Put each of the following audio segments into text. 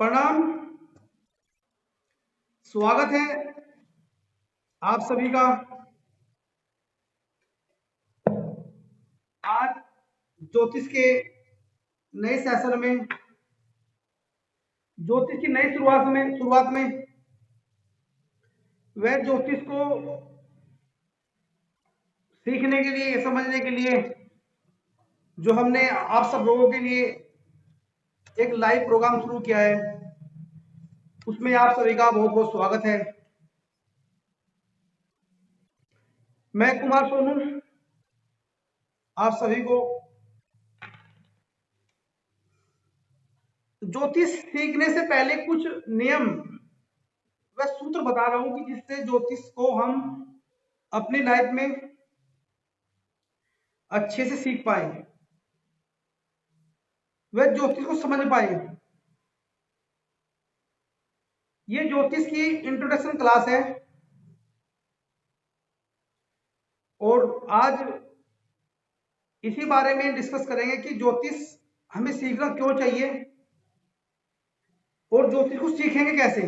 प्रणाम। स्वागत है आप सभी का आज ज्योतिष के नए सेशन में। ज्योतिष की नई शुरुआत में वह ज्योतिष को सीखने के लिए, समझने के लिए जो हमने आप सब लोगों के लिए एक लाइव प्रोग्राम शुरू किया है, उसमें आप सभी का बहुत बहुत स्वागत है। मैं कुमार सोनू आप सभी को ज्योतिष सीखने से पहले कुछ नियम व सूत्र बता रहा हूं कि जिससे ज्योतिष को हम अपनी लाइफ में अच्छे से सीख पाए, वह ज्योतिष को समझ पाए। ये ज्योतिष की इंट्रोडक्शन क्लास है और आज इसी बारे में डिस्कस करेंगे कि ज्योतिष हमें सीखना क्यों चाहिए और ज्योतिष को सीखेंगे कैसे,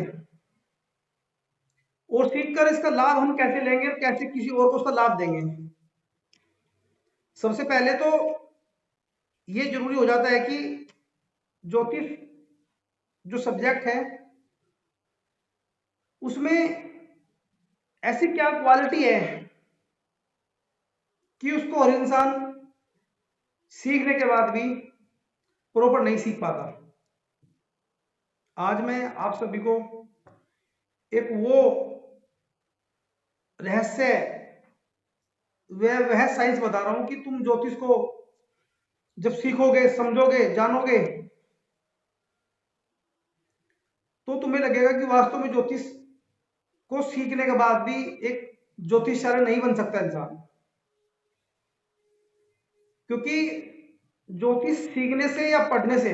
और सीखकर इसका लाभ हम कैसे लेंगे और कैसे किसी और को उसका लाभ देंगे। सबसे पहले तो ये जरूरी हो जाता है कि ज्योतिष जो सब्जेक्ट है उसमें ऐसी क्या क्वालिटी है कि उसको हर इंसान सीखने के बाद भी प्रॉपर नहीं सीख पाता। आज मैं आप सभी को एक वो रहस्य, वह साइंस बता रहा हूं कि तुम ज्योतिष को जब सीखोगे, समझोगे, जानोगे तो तुम्हें लगेगा कि वास्तव में ज्योतिष को सीखने के बाद भी एक ज्योतिषाचार्य नहीं बन सकता इंसान, क्योंकि ज्योतिष सीखने से या पढ़ने से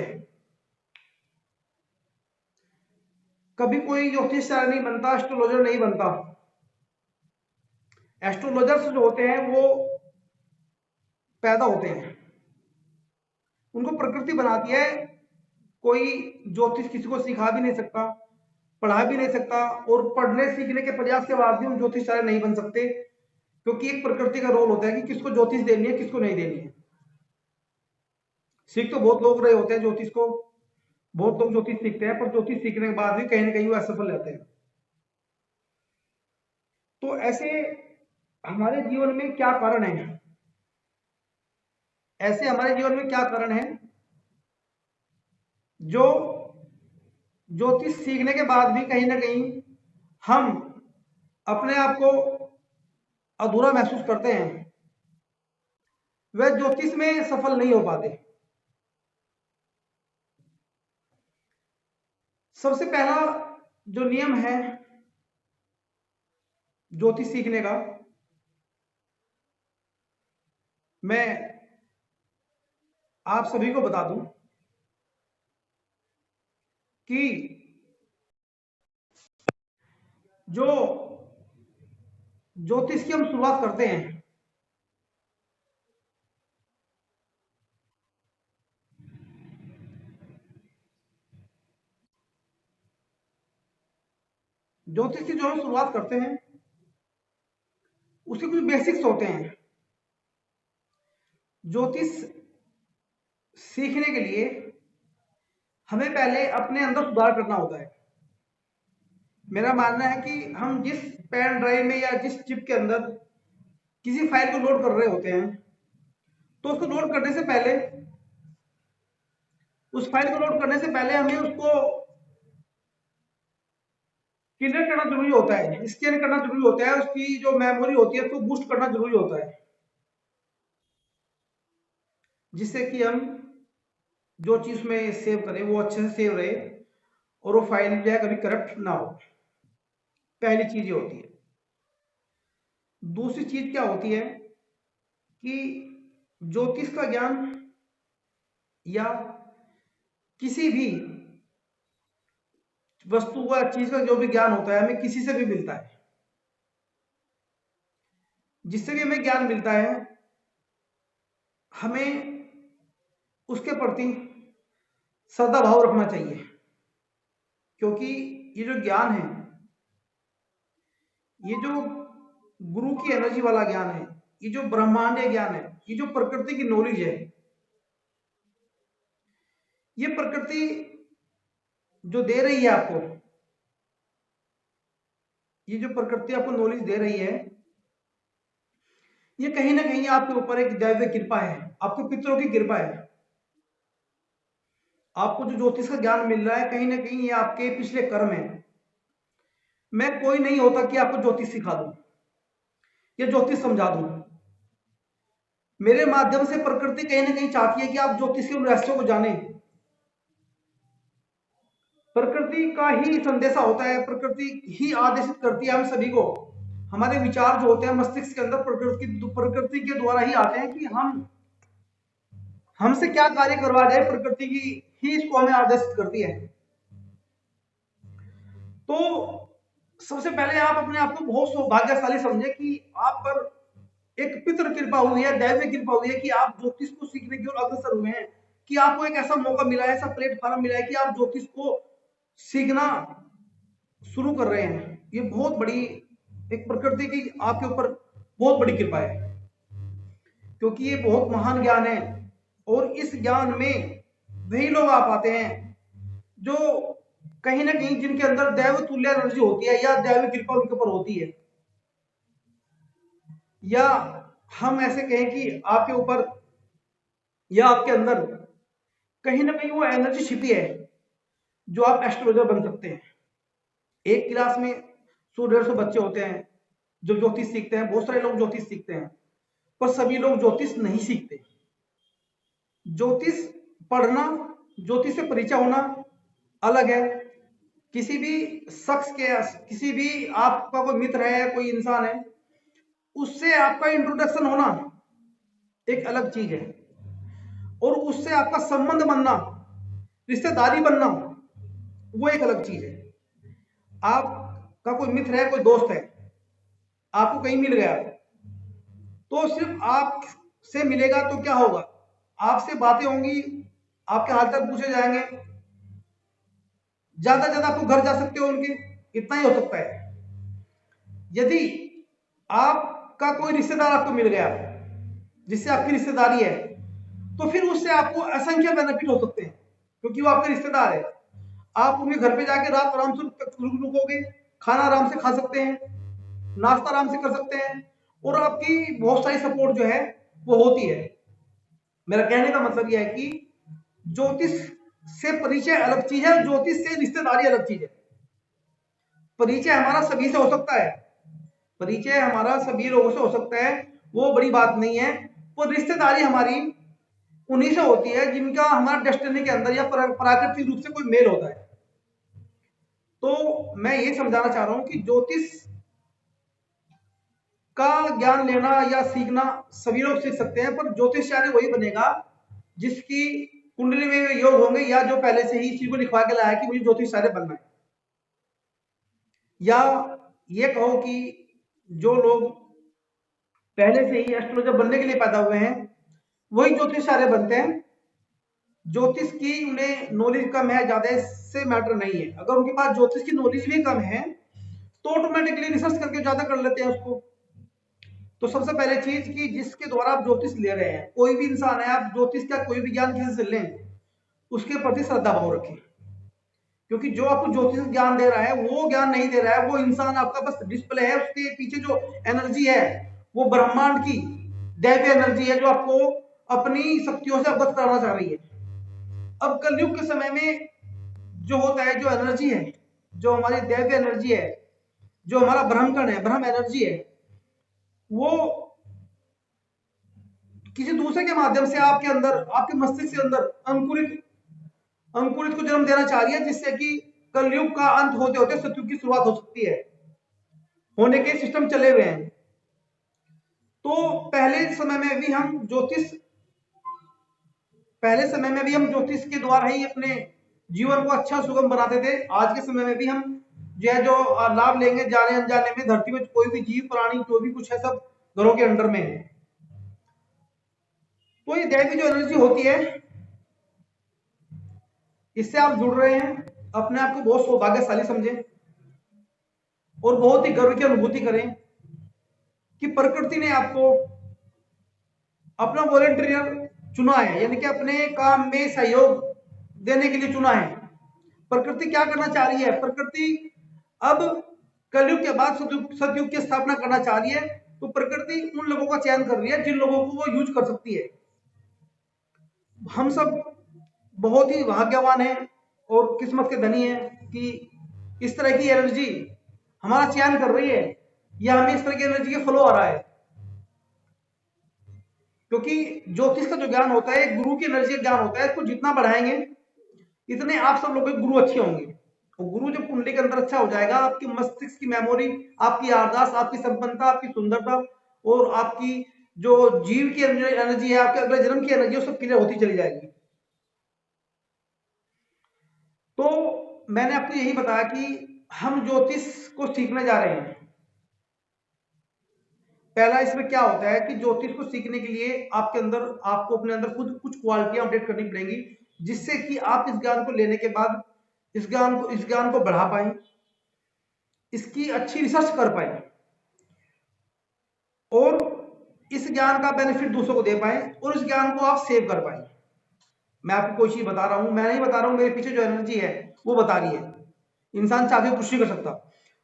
कभी कोई ज्योतिषाचार्य नहीं बनता, एस्ट्रोलॉजर नहीं बनता। एस्ट्रोलॉजर्स जो होते हैं वो पैदा होते हैं, उनको प्रकृति बनाती है। कोई ज्योतिष किसी को सिखा भी नहीं सकता, पढ़ा भी नहीं सकता, और पढ़ने सीखने के प्रयास के बाद भी हम ज्योतिषाचार्य नहीं बन सकते, क्योंकि एक प्रकृति का रोल होता है कि किसको ज्योतिष देनी है, किसको नहीं देनी है। सीख तो बहुत लोग रहे होते हैं ज्योतिष को, बहुत लोग ज्योतिष सीखते हैं, पर ज्योतिष सीखने के बाद भी कहीं ना कहीं वो असफल रहते हैं। तो ऐसे हमारे जीवन में क्या कारण है, ऐसे हमारे जीवन में क्या कारण है जो ज्योतिष सीखने के बाद भी कहीं ना कहीं हम अपने आप को अधूरा महसूस करते हैं, वह ज्योतिष में सफल नहीं हो पाते। सबसे पहला जो नियम है ज्योतिष सीखने का, मैं आप सभी को बता दूं कि जो ज्योतिष की हम शुरुआत करते हैं, ज्योतिष की जो हम शुरुआत करते हैं उसके कुछ बेसिक्स होते हैं। ज्योतिष सीखने के लिए हमें पहले अपने अंदर सुधार करना होता है। मेरा मानना है कि हम जिस पेन ड्राइव में या जिस चिप के अंदर किसी फाइल को लोड कर रहे होते हैं, तो उसको लोड करने से पहले, उस फाइल को लोड करने से पहले हमें उसको क्लियर करना जरूरी होता है, स्कैन करना जरूरी होता है, उसकी जो मेमोरी होती है उसको बूस्ट करना जरूरी होता है, जिससे कि हम जो चीज में सेव करें वो अच्छे से सेव रहे और वो फाइल जो है कभी करप्ट ना हो। पहली चीज ये होती है। दूसरी चीज क्या होती है कि ज्योतिष का ज्ञान या किसी भी वस्तु व चीज का जो भी ज्ञान होता है हमें किसी से भी मिलता है। जिससे भी हमें ज्ञान मिलता है हमें उसके प्रति श्रद्धा भाव रखना चाहिए। क्योंकि ये जो ज्ञान है, ये जो गुरु की एनर्जी वाला ज्ञान है, ये जो ब्रह्मांडीय ज्ञान है, ये जो प्रकृति की नॉलेज है, ये प्रकृति जो दे रही है आपको, ये जो प्रकृति आपको नॉलेज दे रही है, ये कहीं ना कहीं आपके ऊपर एक दैव कृपा है, आपके पितरों की कृपा है। आपको जो ज्योतिष का ज्ञान मिल रहा है, कहीं ना कहीं ये आपके पिछले कर्म है। मैं कोई नहीं होता कि आपको ज्योतिष सिखा दूं या ज्योतिष समझा दूं। मेरे माध्यम से प्रकृति कहीं ना कहीं चाहती है कि आप ज्योतिष के उन रहस्यों को जानें। प्रकृति का ही संदेशा होता है, प्रकृति ही आदेशित करती है हम सभी को। हमारे विचार जो होते हैं मस्तिष्क के अंदर प्रकृति के द्वारा ही आते हैं कि हम हमसे क्या कार्य करवा जाए, प्रकृति की ही इसको हमें आदेशित करती है। तो सबसे पहले आप अपने आप को बहुत सौभाग्यशाली समझे कि आप पर एक पितृ कृपा हुई है, दैवीय कृपा हुई है कि आप ज्योतिष को सीखने की ओर अग्रसर हुए हैं, कि आपको एक ऐसा मौका मिला है, ऐसा प्लेटफॉर्म मिला है कि आप ज्योतिष को सीखना शुरू कर रहे हैं। ये बहुत बड़ी एक प्रकृति की आपके ऊपर बहुत बड़ी कृपा है, क्योंकि ये बहुत महान ज्ञान है। और इस ज्ञान में वही लोग आ पाते हैं जो कहीं ना कहीं जिनके अंदर दैव तुल्य एनर्जी होती है, या दैव कृपा उनके ऊपर होती है, या हम ऐसे कहें कि आपके ऊपर या आपके अंदर कहीं ना कहीं वो एनर्जी छिपी है जो आप एस्ट्रोलॉजर बन सकते हैं। एक क्लास में 100-150 बच्चे होते हैं जो ज्योतिष सीखते हैं, बहुत सारे लोग ज्योतिष सीखते हैं, पर सभी लोग ज्योतिष नहीं सीखते। ज्योतिष पढ़ना, ज्योतिष से परिचय होना अलग है। किसी भी शख्स के, किसी भी आपका कोई मित्र है, कोई इंसान है, उससे आपका इंट्रोडक्शन होना एक अलग चीज है, और उससे आपका संबंध बनना, रिश्तेदारी बनना, वो एक अलग चीज है। आपका कोई मित्र है, कोई दोस्त है, आपको कहीं मिल गया, तो सिर्फ आप से मिलेगा तो क्या होगा, आपसे बातें होंगी, आपके हाल तक पूछे जाएंगे, ज्यादा ज्यादा आपको घर जा सकते हो उनके, इतना ही हो सकता है। यदि आपका कोई रिश्तेदार आपको मिल गया जिससे आपकी रिश्तेदारी है, तो फिर उससे आपको असंख्य बेनिफिट हो सकते हैं, क्योंकि वो आपके रिश्तेदार है। आप उनके घर पे जाके रात आराम से रुकोगे, खाना आराम से खा सकते हैं, नाश्ता आराम से कर सकते हैं, और आपकी बहुत सारी सपोर्ट जो है वो होती है। मेरा कहने का मतलब यह है कि ज्योतिष से परिचय अलग चीज है, ज्योतिष से रिश्तेदारी अलग चीज है। परिचय हमारा सभी से हो सकता है, परिचय हमारा सभी लोगों से हो सकता है, वो बड़ी बात नहीं है। पर रिश्तेदारी हमारी उन्हीं से होती है जिनका हमारा डेस्टिनी के अंदर या प्राकृतिक रूप से कोई मेल होता है। तो मैं ये समझाना चाह रहा हूं कि ज्योतिष का ज्ञान लेना या सीखना सभी लोग सीख सकते हैं, पर ज्योतिषाचार्य वही बनेगा जिसकी कुंडली में योग होंगे, या जो पहले से ही इस चीज को लिखवा के लाया कि मुझे ज्योतिषाचार्य बनना है। या ये कहो कि जो लोग पहले से ही एस्ट्रोलॉजर बनने के लिए पैदा हुए हैं, वही ज्योतिषाचार्य बनते हैं। ज्योतिष की उन्हें नॉलेज कम है, ज्यादा से मैटर नहीं है। अगर उनके पास ज्योतिष की नॉलेज भी कम है तो ऑटोमेटिकली रिसर्च करके ज्यादा कर लेते हैं उसको। तो सबसे पहले चीज कि जिसके द्वारा आप ज्योतिष ले रहे हैं, कोई भी इंसान है, आप ज्योतिष का कोई भी ज्ञान किसी से लें, उसके प्रति श्रद्धा भाव रखें, क्योंकि जो आपको ज्योतिष ज्ञान दे रहा है वो ज्ञान नहीं दे रहा है, वो इंसान आपका बस डिस्प्ले है। उसके पीछे जो एनर्जी है वो ब्रह्मांड की दैवीय एनर्जी है, जो आपको अपनी शक्तियों से अवगत कराना चाह रही है। अब कलयुग के समय में जो होता है, जो एनर्जी है, जो हमारी दैवीय एनर्जी है, जो हमारा ब्रह्मकण है, ब्रह्म एनर्जी है, वो किसी दूसरे के माध्यम से आपके अंदर, आपके मस्तिष्क के अंदर अंकुरित को जन्म देना चाह रही है, जिससे कि कलयुग का अंत होते होते सतयुग की शुरुआत हो सकती है, होने के सिस्टम चले हुए हैं। तो पहले समय में भी हम ज्योतिष के द्वारा ही अपने जीवन को अच्छा सुगम बनाते थे। आज के समय में भी हम जो लाभ लेंगे जाने अनजाने में, धरती में कोई भी जीव प्राणी जो भी कुछ है सब घरों के अंडर में है। तो ये दैवी जो एनर्जी होती है, इससे आप जुड़ रहे हैं, अपने आप को बहुत सौभाग्यशाली समझें और बहुत ही गर्व की अनुभूति करें कि प्रकृति ने आपको अपना वॉलंटियर चुना है, यानी कि अपने काम में सहयोग देने के लिए चुना है। प्रकृति क्या करना चाह रही है? प्रकृति अब कलयुग के बाद सतयुग की स्थापना करना चाह रही है। तो प्रकृति उन लोगों का चयन कर रही है जिन लोगों को वो यूज कर सकती है। हम सब बहुत ही भाग्यवान हैं और किस्मत के धनी हैं कि इस तरह की एनर्जी हमारा चयन कर रही है या हमें इस तरह की एनर्जी के फ्लो आ रहा है। क्योंकि ज्योतिष का जो ज्ञान होता है, गुरु की एनर्जी का ज्ञान होता है, इसको जितना बढ़ाएंगे इतने आप सब लोगों के गुरु अच्छे होंगे। और गुरु जब कुंडली के अंदर अच्छा हो जाएगा, आपकी मस्तिष्क की मेमोरी, आपकी याददाश्त, आपकी संपन्नता, आपकी सुंदरता और आपकी जो जीव की एनर्जी है, आपके अगले जन्म की एनर्जी, वो सब क्लियर होती चली जाएगी। तो मैंने आपको यही बताया कि हम ज्योतिष को सीखने जा रहे हैं। पहला इसमें क्या होता है कि ज्योतिष को सीखने के लिए आपको अपने अंदर खुद कुछ क्वालिटियां अपडेट करनी पड़ेंगी, जिससे कि आप इस ज्ञान को लेने के बाद इस ज्ञान को बढ़ा पाए, इसकी अच्छी रिसर्च कर पाए और इस ज्ञान का बेनिफिट दूसरों को दे पाए और इस ज्ञान को आप सेव कर पाए। मैं आपको कोई चीज बता रहा हूं, मैं नहीं बता रहा हूं, मेरे पीछे जो एनर्जी है वो बता रही है। इंसान चाहे कुछ नहीं कर सकता।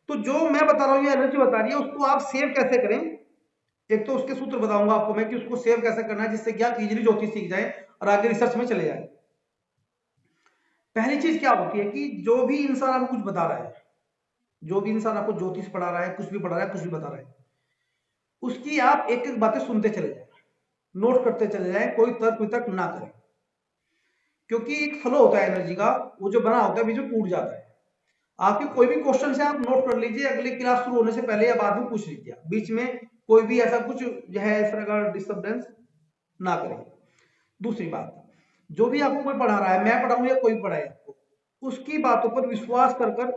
तो जो मैं बता रहा हूं, ये एनर्जी बता रही है, उसको आप सेव कैसे करें? एक तो उसके सूत्र बताऊंगा आपको मैं कि उसको सेव कैसे करना है, जिससे कि आप इजीली ज्योतिष सीख जाए और आगे रिसर्च में चले जाए। पहली चीज क्या होती है कि जो भी इंसान आपको कुछ बता रहा है, जो भी इंसान आपको ज्योतिष पढ़ा रहा है, कुछ भी पढ़ा रहा है, कुछ भी बता रहा है, उसकी आप एक एक बातें सुनते चले जाए, नोट करते चले जाए, कोई तर्क वितर्क ना करें। क्योंकि एक फ्लो होता है एनर्जी का, वो जो बना होता है बीच में टूट जाता है। आपके कोई भी क्वेश्चन है आप नोट कर लीजिए, अगली क्लास शुरू होने से पहले या बाद में पूछ लीजिए, बीच में कोई भी ऐसा कुछ जो है इस तरह का डिस्टर्बेंस ना करें। दूसरी बात, जो भी आपको कोई पढ़ा रहा है, मैं पढ़ाऊं या कोई पढ़ाए आपको, उसकी बातों पर विश्वास कर कर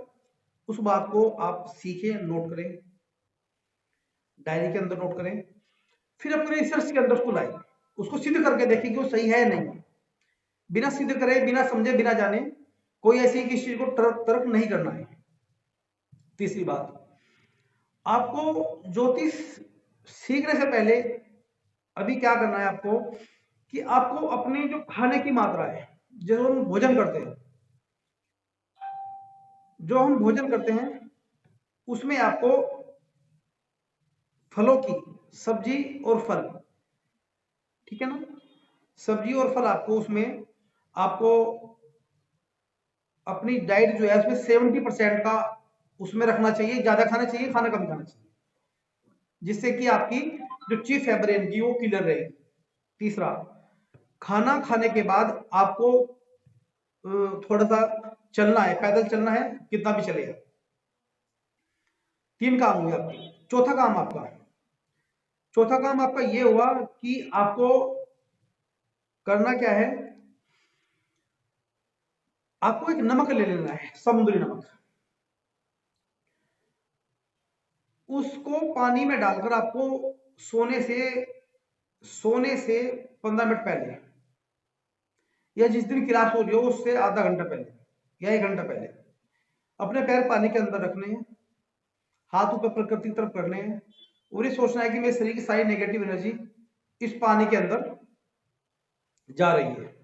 उस बात को आप सीखें, नोट करें, डायरी के अंदर नोट करें, फिर अपने रिसर्च के अंदर उसको लाए, उसको सिद्ध करके देखें कि वो सही है या नहीं। बिना सिद्ध करे, बिना समझे, बिना जाने कोई ऐसी किसी चीज को तर्क नहीं करना है। तीसरी बात, आपको ज्योतिष सीखने से पहले अभी क्या करना है आपको कि आपको अपने जो खाने की मात्रा है, जो हम भोजन करते हैं, जो हम भोजन करते हैं उसमें आपको फलों की, सब्जी और फल, ठीक है ना, सब्जी और फल आपको उसमें आपको अपनी डाइट जो है उसमें 70% का उसमें रखना चाहिए। ज्यादा खाना चाहिए, खाना कम खाना चाहिए, जिससे कि आपकी जो चिप है ब्रेन की वो क्लियर रहेगी। तीसरा, खाना खाने के बाद आपको थोड़ा सा चलना है, पैदल चलना है, कितना भी चलेगा। तीन काम हुए आपके। चौथा काम आपका ये हुआ कि आपको करना क्या है, आपको एक नमक ले लेना है, समुद्री नमक। उसको पानी में डालकर आपको सोने से सोने से 15 मिनट पहले या जिस दिन क्लास हो रही हो उससे आधा घंटा पहले या 1 घंटा पहले अपने पैर पानी के अंदर रखने हैं, हाथ ऊपर प्रकृति की तरफ करने हैं और ये सोचना है कि मेरे शरीर की सारी नेगेटिव एनर्जी इस पानी के अंदर जा रही है,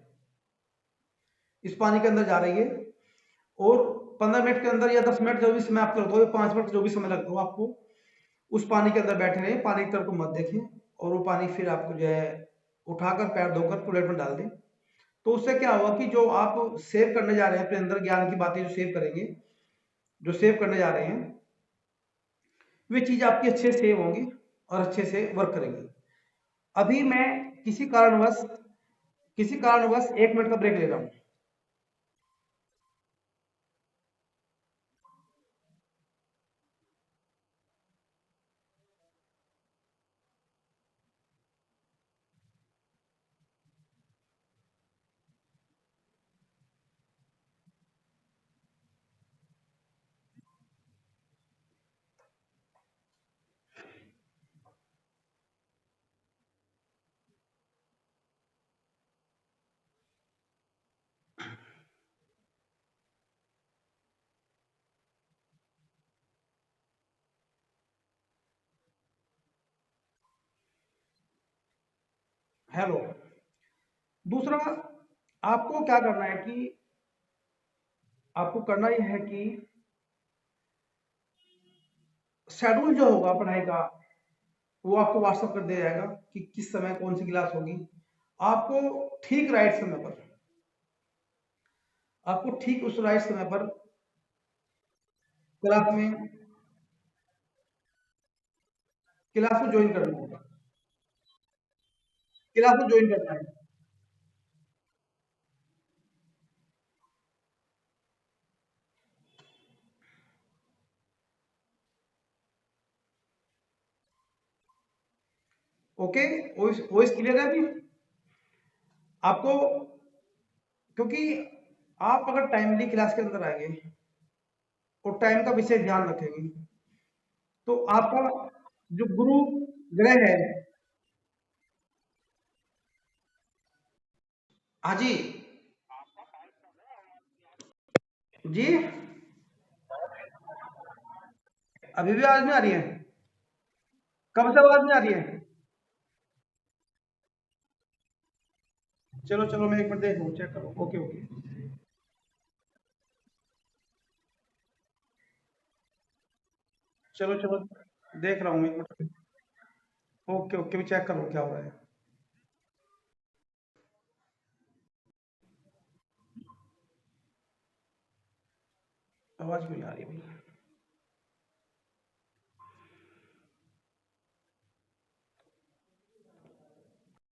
इस पानी के अंदर जा रही है। और 15 मिनट के अंदर या 10 मिनट, जो भी समय आपको लगता हो, 5 मिनट, जो भी समय लगता हो, आपको उस पानी के अंदर बैठे रहें, पानी की तरफ को मत देखें और वो पानी फिर आपको जो है उठाकर पैर धोकर प्लेट में डाल दें। तो उससे क्या होगा कि जो आप सेव करने जा रहे हैं अपने अंदर ज्ञान की बातें, जो सेव करेंगे, जो सेव करने जा रहे हैं, वे चीज आपकी अच्छे से सेव होंगी और अच्छे से वर्क करेंगी। अभी मैं किसी कारणवश 1 मिनट का ब्रेक ले रहा हूं। हेलो। दूसरा, आपको क्या करना है कि आपको करना यह है कि शेड्यूल जो होगा पढ़ाई का वो आपको व्हाट्सएप कर दिया जाएगा कि किस समय कौन सी क्लास होगी। आपको ठीक राइट समय पर, आपको ठीक उस राइट समय पर क्लास में क्लास को ज्वाइन करना होगा। क्लास को ज्वाइन करना है। ओके, वॉइस वॉइस क्लियर है अभी आपको? क्योंकि आप अगर टाइमली क्लास के अंदर आएंगे और टाइम का विशेष ध्यान रखेंगे तो आपका जो गुरु ग्रह है। हाँ जी। जी, अभी भी आवाज नहीं आ रही है? कब से आवाज नहीं आ रही है? चलो चलो, मैं एक मिनट देख लूँ, चेक करो। Okay okay. चलो चलो, देख रहा हूँ एक मिनट। ओके ओके, मैं चेक करूँ क्या हो रहा है। आवाज क्यों नहीं आ रही भाई?